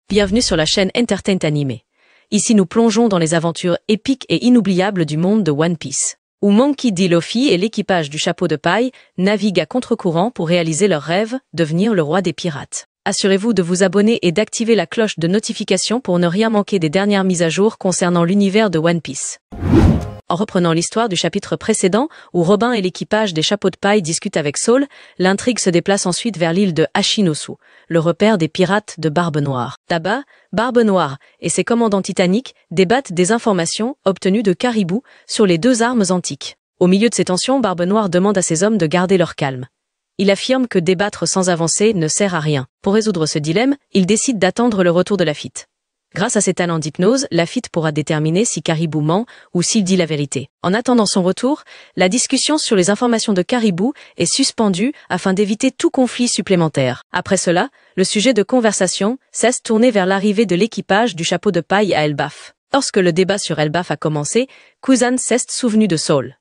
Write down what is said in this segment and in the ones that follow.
Bienvenue sur la chaîne Entertainment Anime. Ici nous plongeons dans les aventures épiques et inoubliables du monde de One Piece, où Monkey D. Luffy et l'équipage du chapeau de paille naviguent à contre-courant pour réaliser leur rêve, devenir le roi des pirates. Assurez-vous de vous abonner et d'activer la cloche de notification pour ne rien manquer des dernières mises à jour concernant l'univers de One Piece. En reprenant l'histoire du chapitre précédent, où Robin et l'équipage des chapeaux de paille discutent avec Saul, l'intrigue se déplace ensuite vers l'île de Hachinosu, le repère des pirates de Barbe Noire. Là-bas, Barbe Noire et ses commandants titaniques débattent des informations obtenues de Caribou sur les deux armes antiques. Au milieu de ces tensions, Barbe Noire demande à ses hommes de garder leur calme. Il affirme que débattre sans avancer ne sert à rien. Pour résoudre ce dilemme, il décide d'attendre le retour de Lafitte. Grâce à ses talents d'hypnose, Lafitte pourra déterminer si Caribou ment ou s'il dit la vérité. En attendant son retour, la discussion sur les informations de Caribou est suspendue afin d'éviter tout conflit supplémentaire. Après cela, le sujet de conversation cesse tourné vers l'arrivée de l'équipage du chapeau de paille à Elbaf. Lorsque le débat sur Elbaf a commencé, Kuzan s'est souvenu de Saul.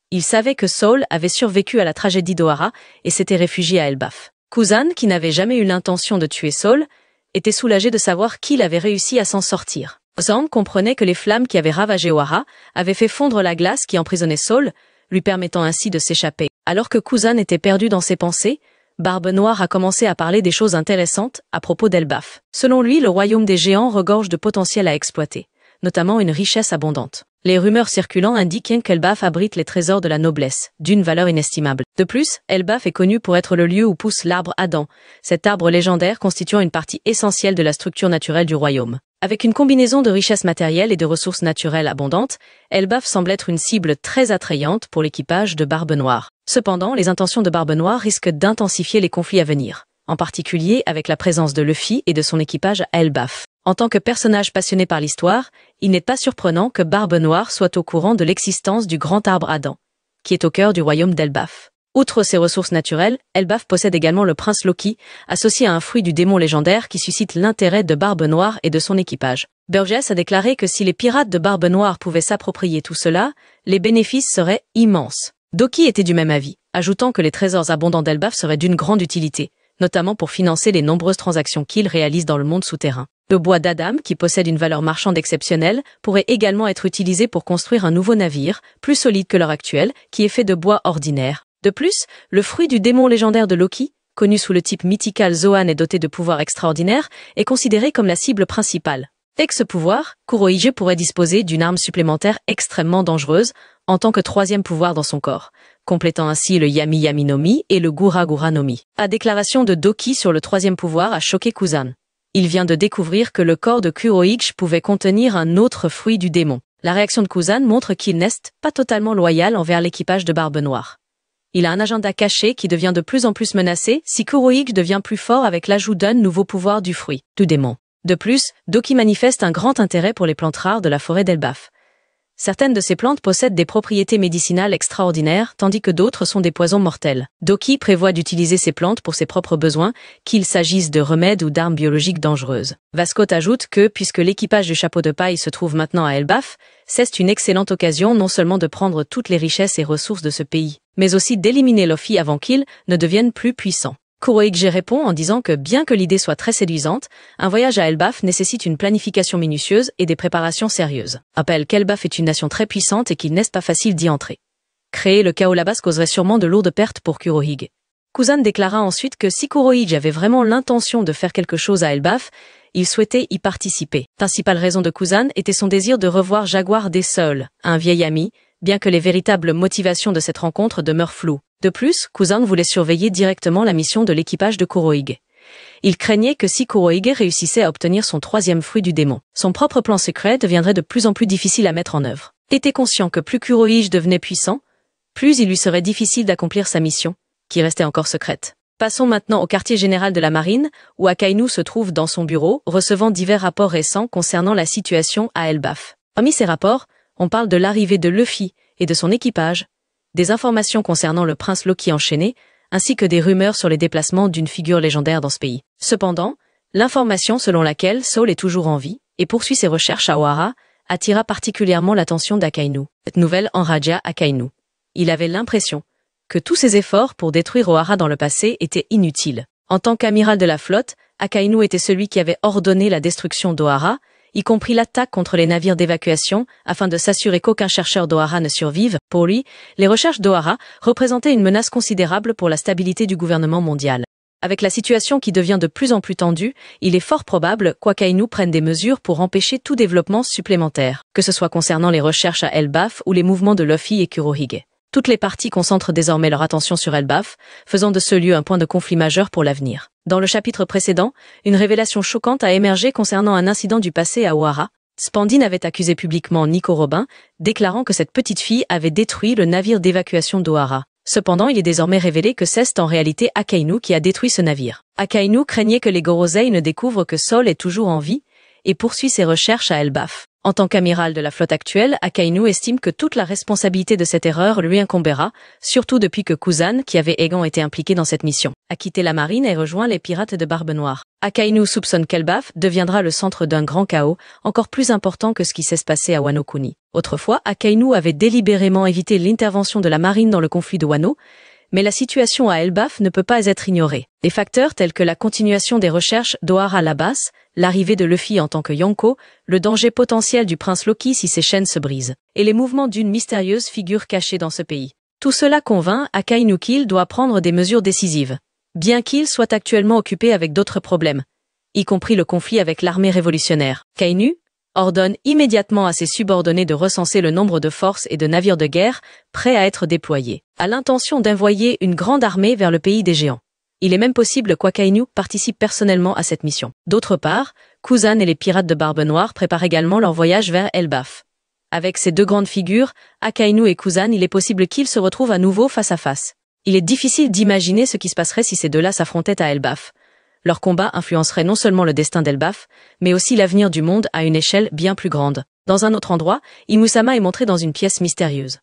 Il savait que Saul avait survécu à la tragédie d'Ohara et s'était réfugié à Elbaf. Kuzan, qui n'avait jamais eu l'intention de tuer Saul, était soulagé de savoir qu'il avait réussi à s'en sortir. Zang comprenait que les flammes qui avaient ravagé Ohara avaient fait fondre la glace qui emprisonnait Saul, lui permettant ainsi de s'échapper. Alors que Kuzan était perdu dans ses pensées, Barbe Noire a commencé à parler des choses intéressantes à propos d'Elbaf. Selon lui, le royaume des géants regorge de potentiel à exploiter, notamment une richesse abondante. Les rumeurs circulant indiquent qu'Elbaf abrite les trésors de la noblesse, d'une valeur inestimable. De plus, Elbaf est connu pour être le lieu où pousse l'arbre Adam, cet arbre légendaire constituant une partie essentielle de la structure naturelle du royaume. Avec une combinaison de richesses matérielles et de ressources naturelles abondantes, Elbaf semble être une cible très attrayante pour l'équipage de Barbe Noire. Cependant, les intentions de Barbe Noire risquent d'intensifier les conflits à venir, en particulier avec la présence de Luffy et de son équipage à Elbaf. En tant que personnage passionné par l'histoire, il n'est pas surprenant que Barbe Noire soit au courant de l'existence du grand arbre Adam, qui est au cœur du royaume d'Elbaf. Outre ses ressources naturelles, Elbaf possède également le prince Loki, associé à un fruit du démon légendaire qui suscite l'intérêt de Barbe Noire et de son équipage. Burgess a déclaré que si les pirates de Barbe Noire pouvaient s'approprier tout cela, les bénéfices seraient immenses. Doki était du même avis, ajoutant que les trésors abondants d'Elbaf seraient d'une grande utilité, notamment pour financer les nombreuses transactions qu'il réalise dans le monde souterrain. Le bois d'Adam, qui possède une valeur marchande exceptionnelle, pourrait également être utilisé pour construire un nouveau navire, plus solide que leur actuel, qui est fait de bois ordinaire. De plus, le fruit du démon légendaire de Loki, connu sous le type mythical Zoan et doté de pouvoirs extraordinaires, est considéré comme la cible principale. Avec ce pouvoir, Kurohige pourrait disposer d'une arme supplémentaire extrêmement dangereuse, en tant que troisième pouvoir dans son corps, complétant ainsi le Yami Yami no Mi et le Gura Gura no Mi. La déclaration de Doki sur le troisième pouvoir a choqué Kuzan. Il vient de découvrir que le corps de Kurohige pouvait contenir un autre fruit du démon. La réaction de Kuzan montre qu'il n'est pas totalement loyal envers l'équipage de Barbe Noire. Il a un agenda caché qui devient de plus en plus menacé si Kurohige devient plus fort avec l'ajout d'un nouveau pouvoir du fruit du démon. De plus, Doki manifeste un grand intérêt pour les plantes rares de la forêt d'Elbaf. Certaines de ces plantes possèdent des propriétés médicinales extraordinaires, tandis que d'autres sont des poisons mortels. Doki prévoit d'utiliser ces plantes pour ses propres besoins, qu'il s'agisse de remèdes ou d'armes biologiques dangereuses. Vascotte ajoute que, puisque l'équipage du chapeau de paille se trouve maintenant à Elbaf, c'est une excellente occasion non seulement de prendre toutes les richesses et ressources de ce pays, mais aussi d'éliminer Luffy avant qu'il ne devienne plus puissant. Kurohige répond en disant que bien que l'idée soit très séduisante, un voyage à Elbaf nécessite une planification minutieuse et des préparations sérieuses. Rappelle qu'Elbaf est une nation très puissante et qu'il n'est pas facile d'y entrer. Créer le chaos là-bas causerait sûrement de lourdes pertes pour Kurohige. Kuzan déclara ensuite que si Kurohige avait vraiment l'intention de faire quelque chose à Elbaf, il souhaitait y participer. Principale raison de Kuzan était son désir de revoir Jaguar des Sols, un vieil ami, bien que les véritables motivations de cette rencontre demeurent floues. De plus, Kuzan voulait surveiller directement la mission de l'équipage de Kurohige. Il craignait que si Kurohige réussissait à obtenir son troisième fruit du démon, son propre plan secret deviendrait de plus en plus difficile à mettre en œuvre. Il était conscient que plus Kurohige devenait puissant, plus il lui serait difficile d'accomplir sa mission, qui restait encore secrète. Passons maintenant au quartier général de la marine, où Akainu se trouve dans son bureau, recevant divers rapports récents concernant la situation à Elbaf. Parmi ces rapports, on parle de l'arrivée de Luffy et de son équipage, des informations concernant le prince Loki enchaîné, ainsi que des rumeurs sur les déplacements d'une figure légendaire dans ce pays. Cependant, l'information selon laquelle Saul est toujours en vie et poursuit ses recherches à Ohara attira particulièrement l'attention d'Akainu. Cette nouvelle enradia Akainu. Il avait l'impression que tous ses efforts pour détruire Ohara dans le passé étaient inutiles. En tant qu'amiral de la flotte, Akainu était celui qui avait ordonné la destruction d'Ohara, y compris l'attaque contre les navires d'évacuation, afin de s'assurer qu'aucun chercheur d'Ohara ne survive. Pour lui, les recherches d'Ohara représentaient une menace considérable pour la stabilité du gouvernement mondial. Avec la situation qui devient de plus en plus tendue, il est fort probable qu'Akainu prenne des mesures pour empêcher tout développement supplémentaire, que ce soit concernant les recherches à Elbaf ou les mouvements de Luffy et Kurohige. Toutes les parties concentrent désormais leur attention sur Elbaf, faisant de ce lieu un point de conflit majeur pour l'avenir. Dans le chapitre précédent, une révélation choquante a émergé concernant un incident du passé à Ohara. Spandine avait accusé publiquement Nico Robin, déclarant que cette petite fille avait détruit le navire d'évacuation d'Ohara. Cependant, il est désormais révélé que c'est en réalité Akainu qui a détruit ce navire. Akainu craignait que les Gorosei ne découvrent que Sol est toujours en vie et poursuit ses recherches à Elbaf. En tant qu'amiral de la flotte actuelle, Akainu estime que toute la responsabilité de cette erreur lui incombera, surtout depuis que Kuzan, qui avait également été impliqué dans cette mission, a quitté la marine et rejoint les pirates de Barbe Noire. Akainu soupçonne qu'Elbaf deviendra le centre d'un grand chaos, encore plus important que ce qui s'est passé à Wano Kuni. Autrefois, Akainu avait délibérément évité l'intervention de la marine dans le conflit de Wano, mais la situation à Elbaf ne peut pas être ignorée. Des facteurs tels que la continuation des recherches d'Ohara à la base, l'arrivée de Luffy en tant que Yonko, le danger potentiel du prince Loki si ses chaînes se brisent, et les mouvements d'une mystérieuse figure cachée dans ce pays. Tout cela convainc Akainu qu'il doit prendre des mesures décisives, bien qu'il soit actuellement occupé avec d'autres problèmes, y compris le conflit avec l'armée révolutionnaire. Akainu ordonne immédiatement à ses subordonnés de recenser le nombre de forces et de navires de guerre prêts à être déployés, à l'intention d'envoyer une grande armée vers le pays des géants. Il est même possible qu'Akainu participe personnellement à cette mission. D'autre part, Kuzan et les pirates de Barbe Noire préparent également leur voyage vers Elbaf. Avec ces deux grandes figures, Akainu et Kuzan, il est possible qu'ils se retrouvent à nouveau face à face. Il est difficile d'imaginer ce qui se passerait si ces deux-là s'affrontaient à Elbaf. Leur combat influencerait non seulement le destin d'Elbaf, mais aussi l'avenir du monde à une échelle bien plus grande. Dans un autre endroit, Imusama est montré dans une pièce mystérieuse.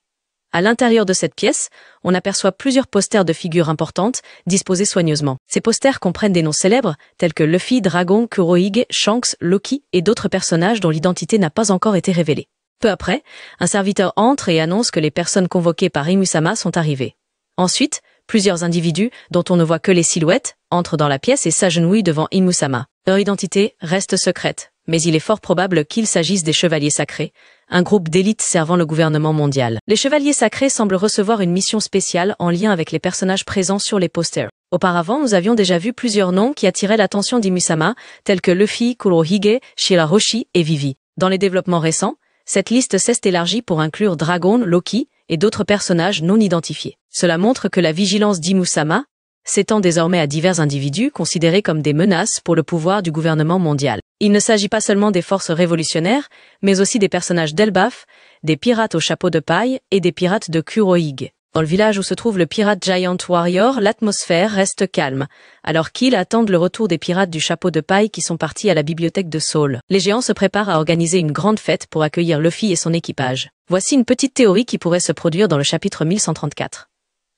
À l'intérieur de cette pièce, on aperçoit plusieurs posters de figures importantes, disposés soigneusement. Ces posters comprennent des noms célèbres, tels que Luffy, Dragon, Kurohige, Shanks, Loki et d'autres personnages dont l'identité n'a pas encore été révélée. Peu après, un serviteur entre et annonce que les personnes convoquées par Imusama sont arrivées. Ensuite, plusieurs individus, dont on ne voit que les silhouettes, entrent dans la pièce et s'agenouillent devant Imusama. Leur identité reste secrète, mais il est fort probable qu'il s'agisse des Chevaliers Sacrés, un groupe d'élite servant le gouvernement mondial. Les Chevaliers Sacrés semblent recevoir une mission spéciale en lien avec les personnages présents sur les posters. Auparavant, nous avions déjà vu plusieurs noms qui attiraient l'attention d'Imusama, tels que Luffy, Kurohige, Shirahoshi et Vivi. Dans les développements récents, cette liste s'est élargie pour inclure Dragon, Loki et d'autres personnages non identifiés. Cela montre que la vigilance d'Imusama s'étend désormais à divers individus considérés comme des menaces pour le pouvoir du gouvernement mondial. Il ne s'agit pas seulement des forces révolutionnaires, mais aussi des personnages d'Elbaf, des pirates au chapeau de paille et des pirates de Kurohige. Dans le village où se trouve le pirate Giant Warrior, l'atmosphère reste calme, alors qu'ils attendent le retour des pirates du chapeau de paille qui sont partis à la bibliothèque de Saul. Les géants se préparent à organiser une grande fête pour accueillir Luffy et son équipage. Voici une petite théorie qui pourrait se produire dans le chapitre 1134.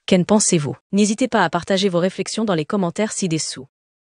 Qu'en pensez-vous? N'hésitez pas à partager vos réflexions dans les commentaires ci-dessous.